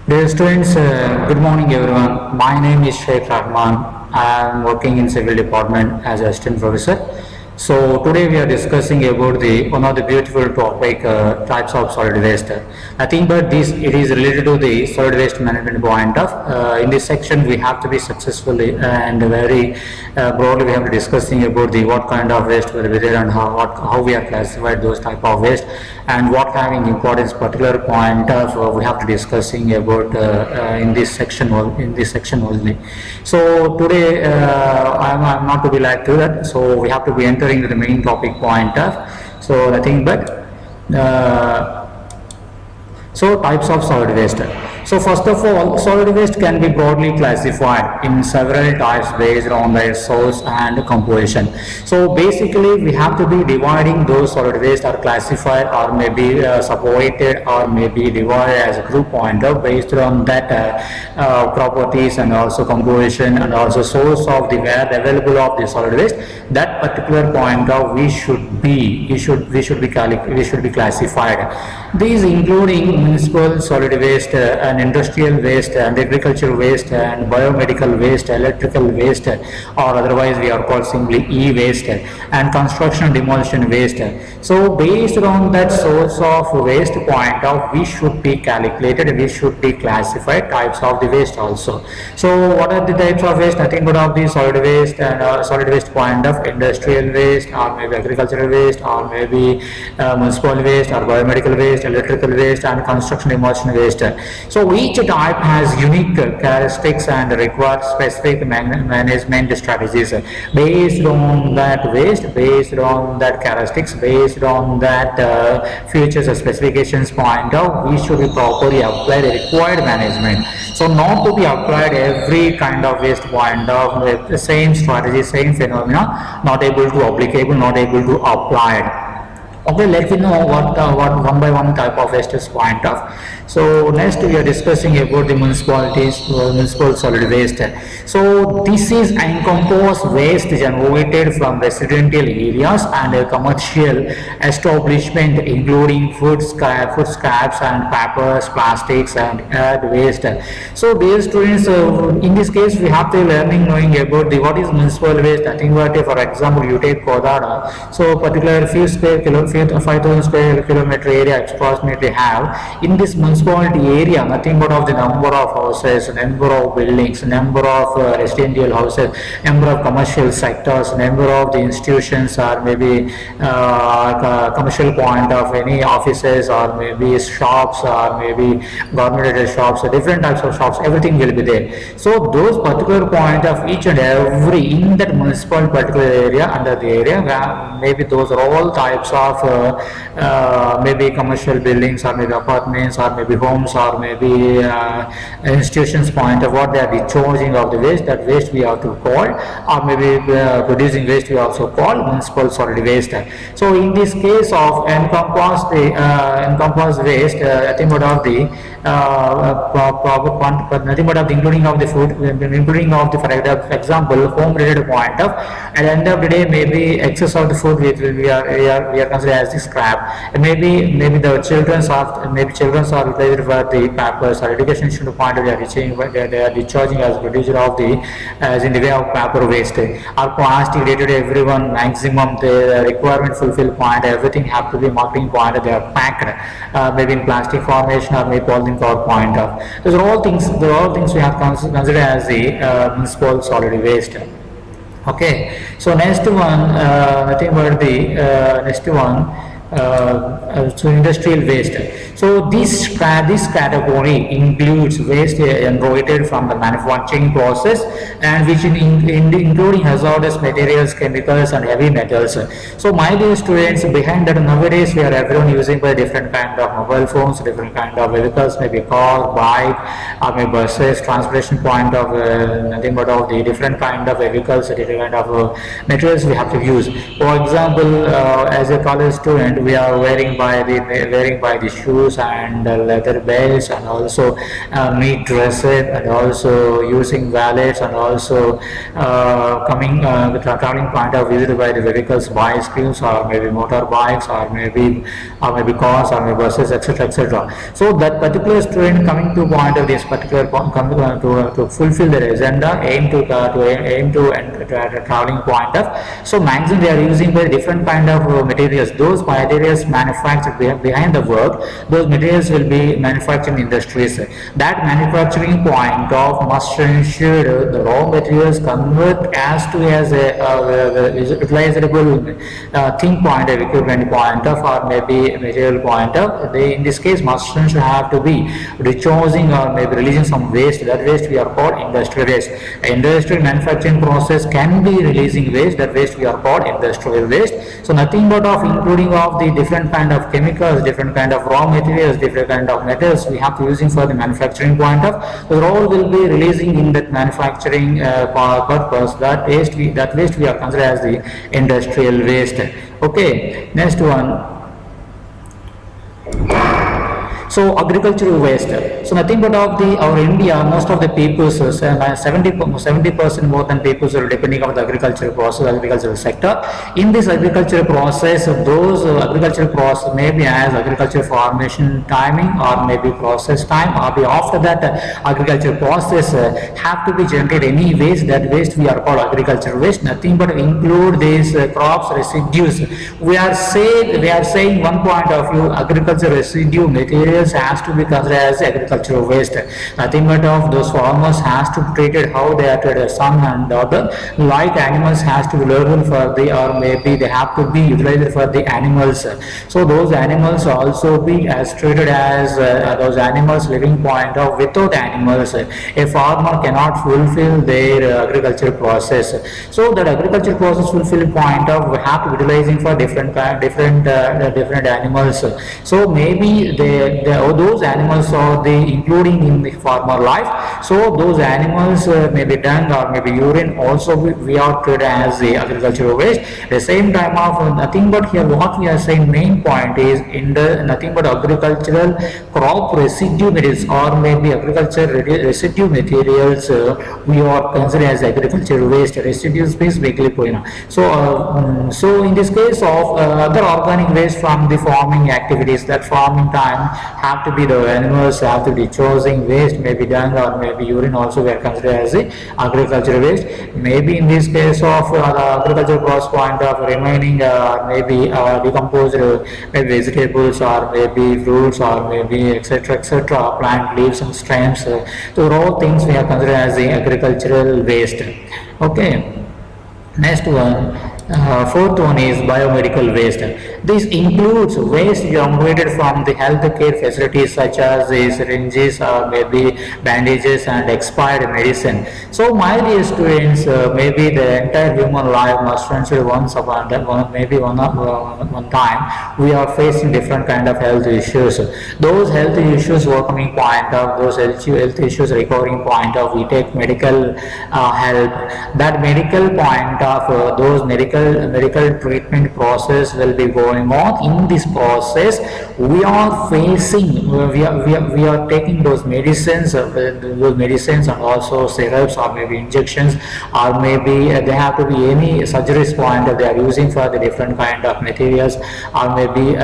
Dear students, good morning everyone. My name is Sheikh Rahman. I am working in civil department as assistant professor. So today we are discussing about the one of the beautiful topic, types of solid waste. Nothing but this, it is related to the solid waste management point of. In this section we have to be successfully and very broadly we have to discussing about the what kind of waste will be there and how we are classified those type of waste and what having importance particular point of we have to discussing about in this section only. So today I'm not to be like to that. So we have to be entering the main topic point of. So nothing but so types of solid waste. So first of all, solid waste can be broadly classified in several types based on their source and composition. So basically we have to be dividing those solid waste are classified or maybe separated or maybe divided as a group pointer based on that properties and also composition and also source of the where available of the solid waste. That particular point of we should be classified. These including municipal solid waste and industrial waste and agricultural waste and biomedical waste, electrical waste, or otherwise we are called simply e-waste, and construction demolition waste. So based on that source of waste point of we should be calculated, we should be classified types of the waste also. So what are the types of waste? Nothing but of the solid waste and solid waste point of industrial waste or maybe agricultural waste or maybe municipal waste or biomedical waste, electrical waste and construction demolition waste. So each type has unique characteristics and requires specific management strategies based on that waste, based on that characteristics, based on that features or specifications point of we should be properly apply the required management. So not to be applied every kind of waste point of with the same strategy, same phenomena, not able to applicable, not able to apply. Okay, let me know what one by one type of waste is point of. So next we are discussing about the municipal solid waste. So this is encompass waste generated from residential areas and commercial establishment, including food scraps and papers, plastics and earth waste. So dear students, in this case we have to knowing about the what is municipal waste. I think what for example you take Kodada, so particular 5,000 square kilometer area approximately have. In this municipality area, nothing but of the number of houses, number of buildings, number of residential houses, number of commercial sectors, number of the institutions or maybe commercial point of any offices or maybe shops or maybe government shops, different types of shops, everything will be there. So those particular point of each and every in that municipal particular area under the area where maybe those are all types of maybe commercial buildings or maybe apartments or maybe homes or maybe institutions point of what they are discharging of the waste. That waste we have to call, or maybe producing waste we also call municipal solid waste. So in this case of encompass waste, nothing but of the nothing but of the including of the food, including of the, for example, home related point of at the end of the day maybe excess of the food we are considered as the scrap, and maybe the children are utilized for the papers or education institute point of they are discharging as producer of the as in the way of paper waste or plastic related. Everyone maximum the requirement fulfill point, everything have to be marketing point, they are packed maybe in plastic formation or maybe polythene cover point of. Those are all things we have considered as the municipal solid waste. Okay, so next one, nothing but the next one, so industrial waste. So this category includes waste generated from the manufacturing process and which including hazardous materials, chemicals and heavy metals. So my dear students, behind that nowadays we are everyone using by different kind of mobile phones, different kind of vehicles, maybe car, bike or maybe buses, transportation point of nothing but of the different kind of vehicles, different kind of materials we have to use. For example, as a college student equipment we are wearing by the shoes and leather belts, and also meat dresses, and also using wallets, and also coming the traveling point of view by the vehicles, bicycles, or maybe motorbikes, or maybe cars, or maybe buses, etc., etc. So that particular student coming to point of this particular to fulfill their agenda, aim to traveling point of. So maximum they are using very different kind of materials. Those materials manufactured behind the work, those materials will be manufactured in industries. That manufacturing point of must ensure the raw materials convert as a utilizable thing point of equipment point of, or maybe material point of. They in this case must ensure have to be recharging or maybe releasing some waste. That waste we are called industrial waste. Industrial manufacturing process can be releasing waste. That waste we are called industrial waste. So nothing but of including of the different kind of chemicals, different kind of raw materials, different kind of metals we have to using for the manufacturing point of. The all will be releasing in that manufacturing purpose. That waste we are considered as the industrial waste. Okay, next one. So agricultural waste. So nothing but of our India, most of the people, 70% more than people are depending on the agricultural process, agricultural sector. In this agricultural process, those agricultural process maybe as agricultural formation timing, or maybe process time, or after that agricultural process have to be generated any waste. That waste we are called agricultural waste. Nothing but include these crops residues. We are saying one point of view, agricultural residue material has to be considered as agricultural waste. Nothing but of those farmers has to be treated how they are treated, son and daughter, like animals has to be learned for the, or maybe they have to be utilized for the animals. So those animals also be as treated as those animals living point of. Without animals a farmer cannot fulfill their agricultural process. So that agricultural process fulfilling point of we have to be utilizing for different animals. So maybe those animals are including in the farmer life. So those animals may be dung or maybe urine also we are treated as the agricultural waste. At the same time of nothing but here what we are saying main point is in the nothing but agricultural crop residue materials, or maybe agricultural residue materials we are considered as agricultural waste. Residues means basically so in this case of other organic waste from the farming activities, that farming time have to be the animals have to be choosing waste, maybe dung or maybe urine also we are considered as the agricultural waste. Maybe in this case of agricultural process point of remaining maybe decomposed maybe vegetables or maybe fruits or maybe etc plant leaves and stems, so all things we are considered as the agricultural waste. Okay, next one. Fourth one is biomedical waste. This includes waste generated from the healthcare facilities such as the syringes or maybe bandages and expired medicine. So my dear students, maybe the entire human life must transfer once upon one time we are facing different kind of health issues. Those health issues working point of, those health issues recovering point of, we take medical help. That medical point of those medical treatment process will be going on. In this process we are facing we are taking those medicines and also syrups or maybe injections, or maybe they have to be any surgeries point that they are using for the different kind of materials, or maybe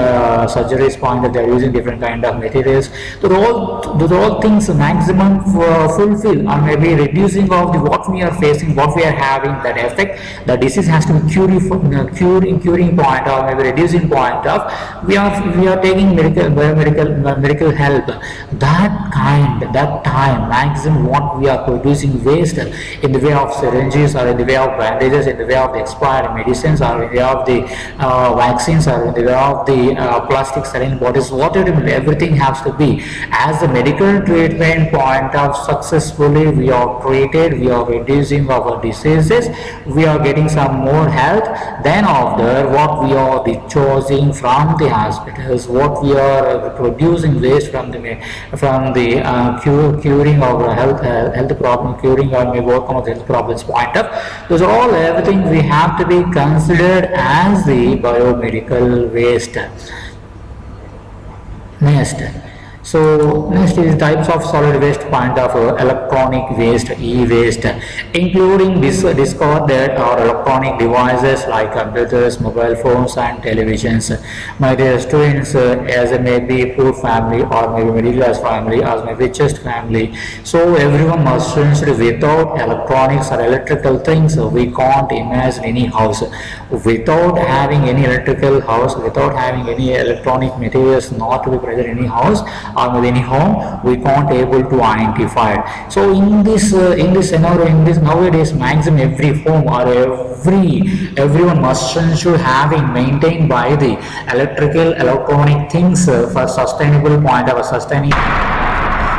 surgeries point that they are using different kind of materials. Those all things maximum fulfill or maybe reducing of the what we are facing, what we are having, that effect the disease has to be curing point or maybe reducing point of, we are taking medical help. That time maximum what we are producing waste in the way of syringes or in the way of bandages, in the way of the expired medicines, or in the way of the vaccines, or in the way of the plastic saline bottles, whatever, everything has to be as the medical treatment point of. Successfully we are treated, we are reducing our diseases, we are getting some more help. health. Then after, what we are discharging from the hospitals, what we are producing waste from the curing of health problem, curing or maybe overcome of health problems point of, those are all everything we have to be considered as the biomedical waste. Next, so next is types of solid waste point of electronic waste, e-waste, including discarded or electronic devices like computers, mobile phones and televisions. My dear students, as a maybe poor family or maybe middle class family or maybe richest family, so everyone must consider without electronics or electrical things we can't imagine any house. Without having any electrical house, without having any electronic materials not to be present in any house or with any home, we can't able to identify it. So in this scenario, in this nowadays, maximum every home or everyone must should having maintained by the electronic things for sustainable point of a sustaining.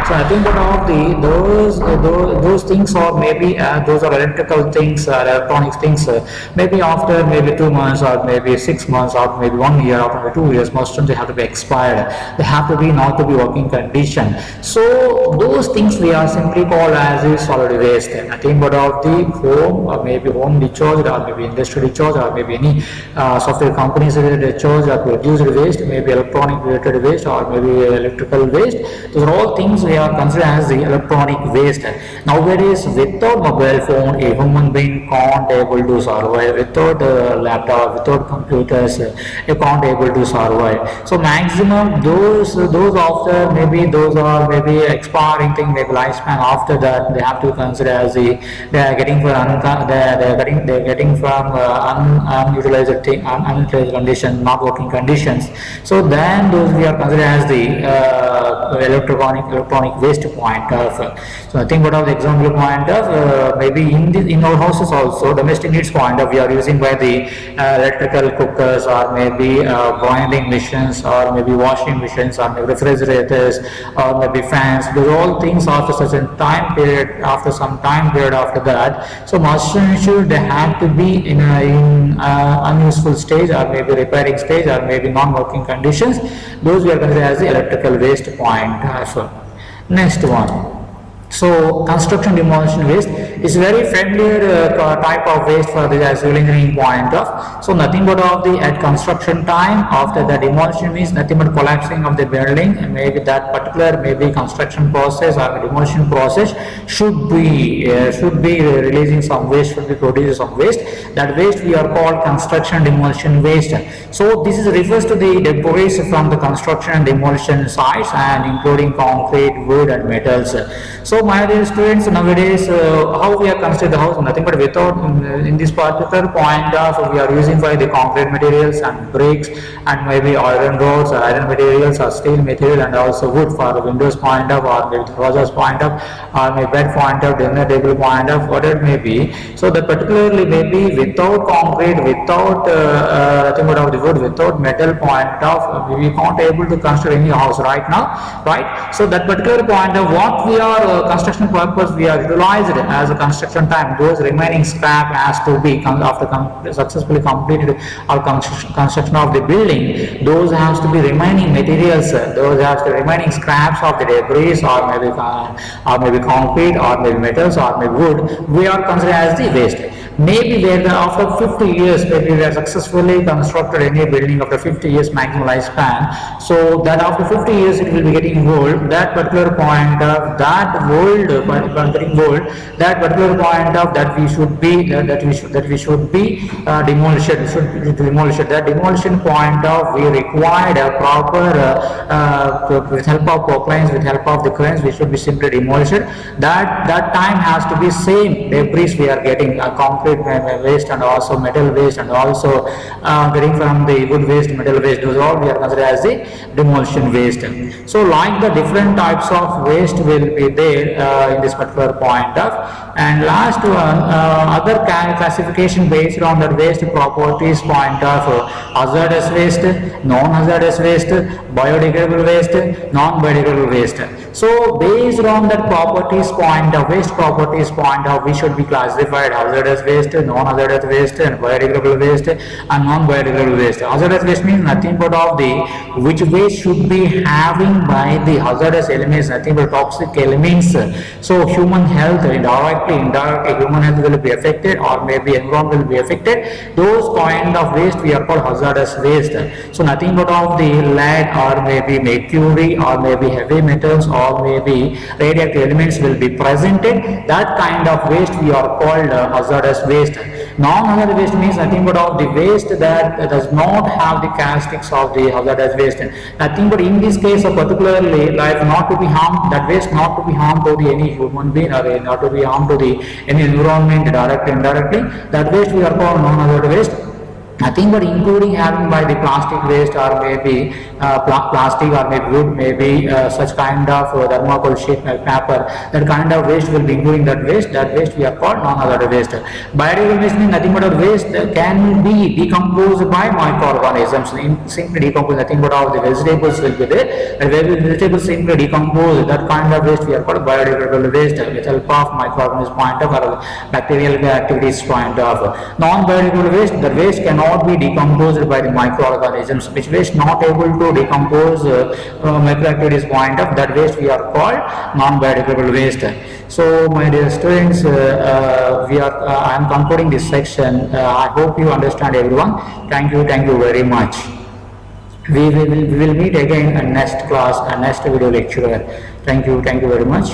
So I think about those things, or maybe those are electrical things, electronic things. Maybe after maybe 2 months, or maybe 6 months, or maybe 1 year, or maybe 2 years, most of them they have to be expired. They have to be not to be working condition. So those things we are simply called as a solid waste. Nothing but of the home, or maybe home discharge, or maybe industrial discharge, or maybe any software companies related discharge or produced waste, maybe electronic related waste, or maybe electrical waste. Those are all things we are considered as the electronic waste. Nowadays, without mobile phone, a human being can't able to survive. Without laptop, without computers, you can't able to survive. So maximum those after maybe those are maybe expiring thing, maybe lifespan. After that, they have to consider as they are getting for they're getting from unutilized thing, unutilized condition, not working conditions. So then those we are considered as the electronic waste point of. So I think what are the example point of maybe in our houses also, domestic needs point of, we are using by the electrical cookers, or maybe grinding machines, or maybe washing machines, or maybe refrigerators, or maybe fans. Those all things after such a time period, after some time period after that, so must ensure they have to be in unuseful stage, or maybe repairing stage, or maybe non-working conditions. Those we are considered as the electrical waste point. Next one. So construction demolition waste is very familiar type of waste for the civil engineering point of. So nothing but of the at construction time, after the demolition means nothing but collapsing of the building, and maybe that particular maybe construction process or demolition process should be releasing some waste, should be producing some waste. That waste we are called construction demolition waste. So this is refers to the debris from the construction and demolition sites, and including concrete, wood and metals. So my dear students, nowadays how we are constructing the house, nothing but without in this particular point of, we are using for the concrete materials and bricks, and maybe iron rods or iron materials or steel material, and also wood for the windows point of, or maybe drawers point of, or maybe bed point of, dinner table point of, whatever it may be. So that particularly maybe without concrete, without nothing but of the wood, without metal point of, we can't able to construct any house right now, right? So that particular point of what we are construction purpose we are utilized as a construction time, those remaining scrap has to be after successfully completed or construction of the building, those has to be remaining materials, those has to remaining scraps of the debris, or maybe concrete, or maybe metals, or maybe wood, we are considered as the waste. Maybe where after 50 years, maybe we have successfully constructed any building after 50 years maximum lifespan, so that after 50 years it will be getting old. That particular point of that old, that particular point of that we should be demolished. That demolition point of, we required a proper with help of proclines, with help of the cranes, we should be simply demolished. That time has to be same debris we are getting, concrete waste, and also metal waste, and also getting from the wood waste, metal waste, those all we are considered as the demolition waste. So like the different types of waste will be there in this particular point of. And last one, other classification based on the waste properties point of, hazardous waste, non-hazardous waste, biodegradable waste, non-biodegradable waste. So based on that properties point of waste properties point of, we should be classified hazardous waste, non-hazardous waste, and biodegradable waste and non-biodegradable waste. Hazardous waste means nothing but of the which waste should be having by the hazardous elements, nothing but toxic elements. So human health indirectly human health will be affected, or maybe environment will be affected. Those kind of waste we are called hazardous waste. So nothing but of the lead, or maybe mercury, or maybe heavy metals, or maybe radioactive elements will be presented. That kind of waste we are called hazardous waste. Non-hazardous waste means nothing but of the waste that does not have the characteristics of the hazardous waste. Nothing but in this case, particularly like not to be harmed, that waste not to be harmed to the any human being, or not to be harmed to the any environment directly indirectly. That waste we are called non-hazardous waste. Nothing but including having by the plastic waste, or maybe plastic, or maybe wood, maybe such kind of thermocol sheet paper, that kind of waste will be including that waste. That waste we are called non-hazardous waste. Biodegradable waste means nothing but a waste can be decomposed by microorganisms. Simply decompose, nothing but all the vegetables will be there, and vegetables simply decompose. That kind of waste we are called biodegradable waste, with help of microorganism point of, or bacterial activities point of. Non-biodegradable waste, the waste cannot be decomposed by the microorganisms, which waste not able to decompose microactivities point of, that waste we are called non-biodegradable waste. So my dear students, I am concluding this section. I hope you understand everyone. Thank you very much. We will meet again in next class and next video lecture. Thank you very much.